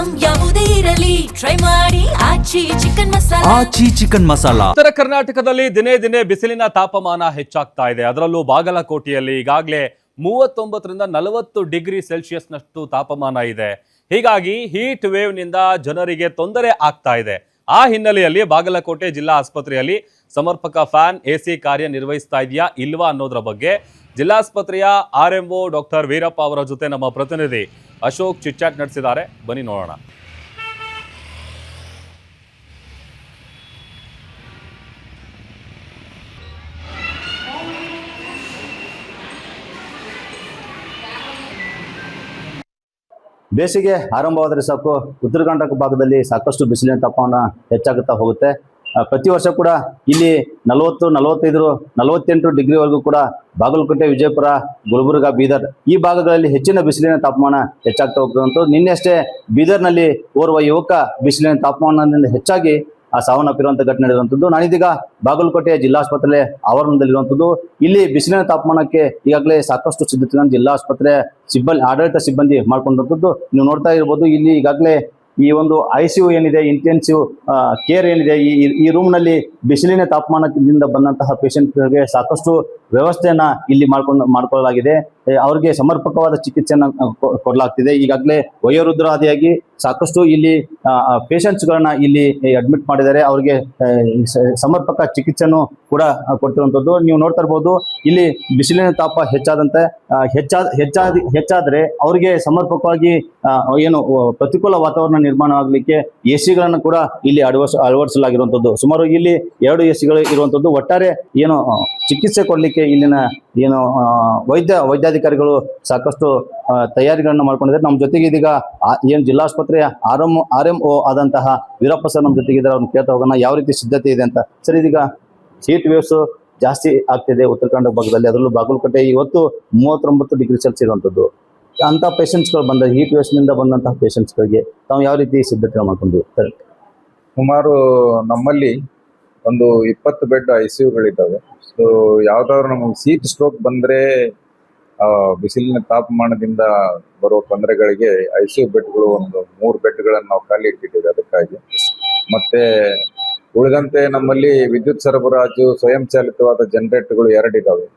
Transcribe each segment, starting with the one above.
Item ಯಾವುದೇ ಇರಲಿ try ಮಾಡಿ ಆಚಿ ಚಿಕನ್ ಮಸಾಲಾ. ಉತ್ತರ ಕರ್ನಾಟಕದಲ್ಲಿ ದಿನೇ ದಿನೇ ಬಿಸಿಲಿನ ತಾಪಮಾನ ಹೆಚ್ಚಾಗ್ತಾ ಇದೆ. ಅದರಲ್ಲೂ ಬಾಗಲಕೋಟೆಯಲ್ಲಿ ಈಗಾಗಲೇ 39ರಿಂದ 40 ಡಿಗ್ರಿ ಸೆಲ್ಸಿಯಸ್ನಷ್ಟು ತಾಪಮಾನ ಇದೆ. ಹೀಗಾಗಿ ಹೀಟ್ ವೇವ್ ನಿಂದ ಜನರಿಗೆ ತೊಂದರೆ ಆಗ್ತಾ ಇದೆ. ಆ ಹಿನ್ನೆಲೆಯಲ್ಲಿ ಬಾಗಲಕೋಟೆ ಜಿಲ್ಲಾ ಆಸ್ಪತ್ರೆಯಲ್ಲಿ ಸಮರ್ಪಕ ಫ್ಯಾನ್ ಎಸಿ ಕಾರ್ಯನಿರ್ವಹಿಸ್ತಾ ಇದೆಯಾ ಇಲ್ವಾ ಅನ್ನೋದ್ರ ಬಗ್ಗೆ ಜಿಲ್ಲಾಸ್ಪತ್ರೆಯ RMO ಡಾಕ್ಟರ್ ವೀರಪ್ಪ ಅವರ ಜೊತೆ ನಮ್ಮ ಪ್ರತಿನಿಧಿ ಅಶೋಕ್ ಚಿಟ್ಚಾಟ್ ನಡೆಸಿದ್ದಾರೆ. ಬನ್ನಿ ನೋಡೋಣ. ಬೇಸಿಗೆ ಆರಂಭವಾದರೆ ಸಾಕು ಉತ್ತರ ಕರ್ನಾಟಕ ಭಾಗದಲ್ಲಿ ಸಾಕಷ್ಟು ಬಿಸಿಲಿನ ತಾಪಮಾನ ಹೆಚ್ಚಾಗುತ್ತಾ ಹೋಗುತ್ತೆ. ಪ್ರತಿ ವರ್ಷ ಕೂಡ ಇಲ್ಲಿ 40, 45, 48 ಡಿಗ್ರಿವರೆಗೂ ಕೂಡ ಬಾಗಲಕೋಟೆ, ವಿಜಯಪುರ, ಗುಲ್ಬರ್ಗ, ಬೀದರ್ ಈ ಭಾಗಗಳಲ್ಲಿ ಹೆಚ್ಚಿನ ಬಿಸಿಲಿನ ತಾಪಮಾನ ಹೆಚ್ಚಾಗ್ತಾ ಹೋಗುವಂಥದ್ದು. ನಿನ್ನೆಷ್ಟೇ ಬೀದರ್ನಲ್ಲಿ ಓರ್ವ ಯುವಕ ಬಿಸಿಲಿನ ತಾಪಮಾನದಿಂದ ಹೆಚ್ಚಾಗಿ ಸಾವನ್ನಪ್ಪಿರುವಂಥ ಘಟನೆ ನಡೆದಿರುವಂಥದ್ದು. ನಾನಿದೀಗ ಬಾಗಲಕೋಟೆಯ ಜಿಲ್ಲಾಸ್ಪತ್ರೆ ಆವರಣದಲ್ಲಿರುವಂಥದ್ದು. ಇಲ್ಲಿ ಬಿಸಿಲಿನ ತಾಪಮಾನಕ್ಕೆ ಈಗಾಗಲೇ ಸಾಕಷ್ಟು ಸಿದ್ಧತೆಗಳನ್ನು ಜಿಲ್ಲಾಸ್ಪತ್ರೆ ಆಡಳಿತ ಸಿಬ್ಬಂದಿ ಮಾಡ್ಕೊಂಡಿರುವಂಥದ್ದು ನೀವು ನೋಡ್ತಾ ಇರ್ಬೋದು. ಇಲ್ಲಿ ಈಗಾಗಲೇ ಈ ಒಂದು ICU ಏನಿದೆ, ಇಂಟೆನ್ಸಿವ್ ಕೇರ್ ಏನಿದೆ, ಈ ರೂಮ್ನಲ್ಲಿ ಬಿಸಿಲಿನ ತಾಪಮಾನದಿಂದ ಬಂದಂತಹ ಪೇಷಂಟ್ಗಳಿಗೆ ಸಾಕಷ್ಟು ವ್ಯವಸ್ಥೆಯನ್ನ ಇಲ್ಲಿ ಮಾಡ್ಕೊಳ್ಳಲಾಗಿದೆ. ಅವರಿಗೆ ಸಮರ್ಪಕವಾದ ಚಿಕಿತ್ಸೆಯನ್ನು ಕೊಡಲಾಗ್ತಿದೆ. ಈಗಾಗಲೇ ವಯೋವೃದ್ಧರಾದಿಯಾಗಿ ಸಾಕಷ್ಟು ಇಲ್ಲಿ ಪೇಷಂಟ್ಸ್ಗಳನ್ನ ಇಲ್ಲಿ ಅಡ್ಮಿಟ್ ಮಾಡಿದ್ದಾರೆ. ಅವರಿಗೆ ಸಮರ್ಪಕ ಚಿಕಿತ್ಸೆಯನ್ನು ಕೂಡ ಕೊಡ್ತಿರುವಂಥದ್ದು ನೀವು ನೋಡ್ತಾ ಇರ್ಬೋದು. ಇಲ್ಲಿ ಬಿಸಿಲಿನ ತಾಪ ಹೆಚ್ಚಾದ್ರೆ ಅವರಿಗೆ ಸಮರ್ಪಕವಾಗಿ ಏನು ಪ್ರತಿಕೂಲ ವಾತಾವರಣ ನಿರ್ಮಾಣವಾಗಲಿಕ್ಕೆ ಎಸಿಗಳನ್ನು ಕೂಡ ಇಲ್ಲಿ ಅಳವಡಿಸಲಾಗಿರುವಂಥದ್ದು. ಸುಮಾರು ಇಲ್ಲಿ 2 ಎಸಿಗಳು ಇರುವಂಥದ್ದು. ಒಟ್ಟಾರೆ ಏನು ಚಿಕಿತ್ಸೆ ಕೊಡಲಿಕ್ಕೆ ಇಲ್ಲಿನ ಏನು ವೈದ್ಯಾಧಿಕಾರಿಗಳು ಸಾಕಷ್ಟು ತಯಾರಿಗಳನ್ನು ಮಾಡ್ಕೊಂಡಿದ್ದಾರೆ. ನಮ್ಮ ಜೊತೆಗೆ ಇದೀಗ ಏನು ಜಿಲ್ಲಾಸ್ಪತ್ರೆಯ RMO ಆದಂತಹ ವೀರಪ್ಪ ಸರ್ ನಮ್ಮ ಜೊತೆಗೆ ಇದ್ದಾರೆ. ಅವ್ರನ್ನ ಕೇಳ್ತಾ ಹೋಗೋಣ ಯಾವ ರೀತಿ ಸಿದ್ಧತೆ ಇದೆ ಅಂತ. ಸರ್, ಇದೀಗ ಹೀಟ್ ವೇವ್ಸ್ ಜಾಸ್ತಿ ಆಗ್ತಿದೆ ಉತ್ತರ ಕರ್ನಾಟಕ ಭಾಗದಲ್ಲಿ, ಅದರಲ್ಲೂ ಬಾಗಲಕೋಟೆ ಇವತ್ತು 39 ಡಿಗ್ರಿ ಸೆಲ್ಸಿಯಸ್ ಇರುವಂಥದ್ದು. ಅಂತ ಪೇಷಂಟ್ಸ್ಗಳು ಬಂದ ಹೀಟ್ ವೇವ್ಸ್ ನಿಂದ ಬಂದಂತಹ ಪೇಷಂಟ್ಸ್ಗಳಿಗೆ ತಾವು ಯಾವ ರೀತಿ ಸಿದ್ಧತೆ ಮಾಡ್ಕೊಂಡಿವಿ ಸರ್? ಸುಮಾರು ನಮ್ಮಲ್ಲಿ ಒಂದು 20 ಬೆಡ್ ICUಗಳಿದ್ದಾವೆ. ಸೊ ಯಾವ್ದಾದ್ರು ನಮಗೆ ಹೀಟ್ ಸ್ಟ್ರೋಕ್ ಬಂದರೆ ಬಿಸಿಲಿನ ತಾಪಮಾನದಿಂದ ಬರುವ ತೊಂದರೆಗಳಿಗೆ ICU ಬೆಡ್ಗಳು ಒಂದು 3 ಬೆಡ್ಗಳನ್ನು ನಾವು ಖಾಲಿ ಇಟ್ಟಿದ್ದೇವೆ ಅದಕ್ಕಾಗಿ. ಮತ್ತೆ ಉಳಿದಂತೆ ನಮ್ಮಲ್ಲಿ ವಿದ್ಯುತ್ ಸರಬರಾಜು ಸ್ವಯಂ ಚಾಲಿತವಾದ ಜನರೇಟರ್ಗಳು 2 ಇದ್ದಾವೆ.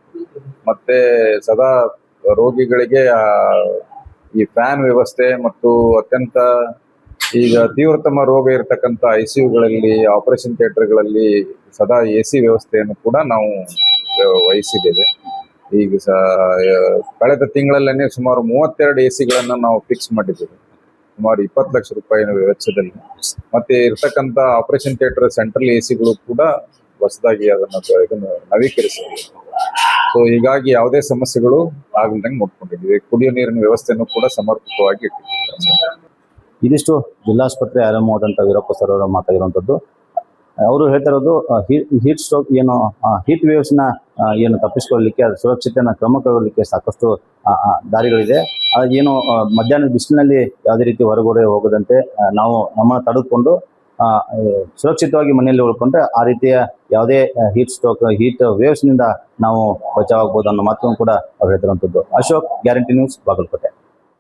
ಮತ್ತೆ ಸದಾ ರೋಗಿಗಳಿಗೆ ಈ ಫ್ಯಾನ್ ವ್ಯವಸ್ಥೆ ಮತ್ತು ಅತ್ಯಂತ ಈಗ ತೀವ್ರತಮ ರೋಗ ಇರತಕ್ಕಂಥ ICUಗಳಲ್ಲಿ, ಆಪರೇಷನ್ ಥಿಯೇಟರ್ಗಳಲ್ಲಿ ಸದಾ AC ವ್ಯವಸ್ಥೆಯನ್ನು ಕೂಡ ನಾವು ವಹಿಸಿದ್ದೇವೆ. ಈಗ ಕಳೆದ ತಿಂಗಳಲ್ಲೇ ಸುಮಾರು 32 ACಗಳನ್ನು ನಾವು ಫಿಕ್ಸ್ ಮಾಡಿದ್ದೇವೆ, ಸುಮಾರು 20 ಲಕ್ಷ ರೂಪಾಯಿ ವೆಚ್ಚದಲ್ಲಿ. ಮತ್ತೆ ಇರ್ತಕ್ಕಂಥ ಆಪರೇಷನ್ ಥಿಯೇಟರ್ ಸೆಂಟ್ರಲ್ ACಗಳು ಕೂಡ ಹೊಸದಾಗಿ ಇದನ್ನು ನವೀಕರಿಸಿದ್ದೀವಿ. ಸೊ ಹೀಗಾಗಿ ಯಾವುದೇ ಸಮಸ್ಯೆಗಳು ಆಗಲ್ದಂಗೆ ನೋಡ್ಕೊಂಡಿದ್ದೀವಿ. ಕುಡಿಯೋ ನೀರಿನ ವ್ಯವಸ್ಥೆಯನ್ನು ಕೂಡ ಸಮರ್ಪಕವಾಗಿ ಇಟ್ಟಿದ್ದೀವಿ. ಇದಿಷ್ಟು ಜಿಲ್ಲಾಸ್ಪತ್ರೆ RMO ಆದಂಥ ವೀರಪ್ಪ ಸರ್ ಅವರ ಮಾತಾಗಿರುವಂಥದ್ದು. ಅವರು ಹೇಳ್ತಾ ಇರೋದು ಹೀಟ್ ಸ್ಟ್ರೋಕ್ ಏನು ಹೀಟ್ ವೇವ್ಸ್ನ ಏನು ತಪ್ಪಿಸ್ಕೊಳ್ಳಲಿಕ್ಕೆ, ಅದು ಸುರಕ್ಷತೆಯನ್ನು ಕ್ರಮ ಕೈಗೊಳ್ಳಲಿಕ್ಕೆ ಸಾಕಷ್ಟು ದಾರಿಗಳಿದೆ. ಏನು ಮಧ್ಯಾಹ್ನದ ಬಿಸಿಲಿನಲ್ಲಿ ಯಾವುದೇ ರೀತಿ ಹೊರಗಡೆ ಹೋಗದಂತೆ ನಾವು ನಮ್ಮನ್ನು ತಡೆದುಕೊಂಡು ಸುರಕ್ಷಿತವಾಗಿ ಮನೆಯಲ್ಲಿ ಉಳ್ಕೊಂಡ್ರೆ ಆ ರೀತಿಯ ಯಾವುದೇ ಹೀಟ್ ಸ್ಟ್ರೋಕ್, ಹೀಟ್ ವೇವ್ಸ್ನಿಂದ ನಾವು ಬಚಾವಾಗಬಹುದು ಅನ್ನೋ ಮಾತನ್ನು ಕೂಡ ಅವ್ರು ಹೇಳ್ತಿರುವಂಥದ್ದು. Ashok, guarantee news, Bagalkot.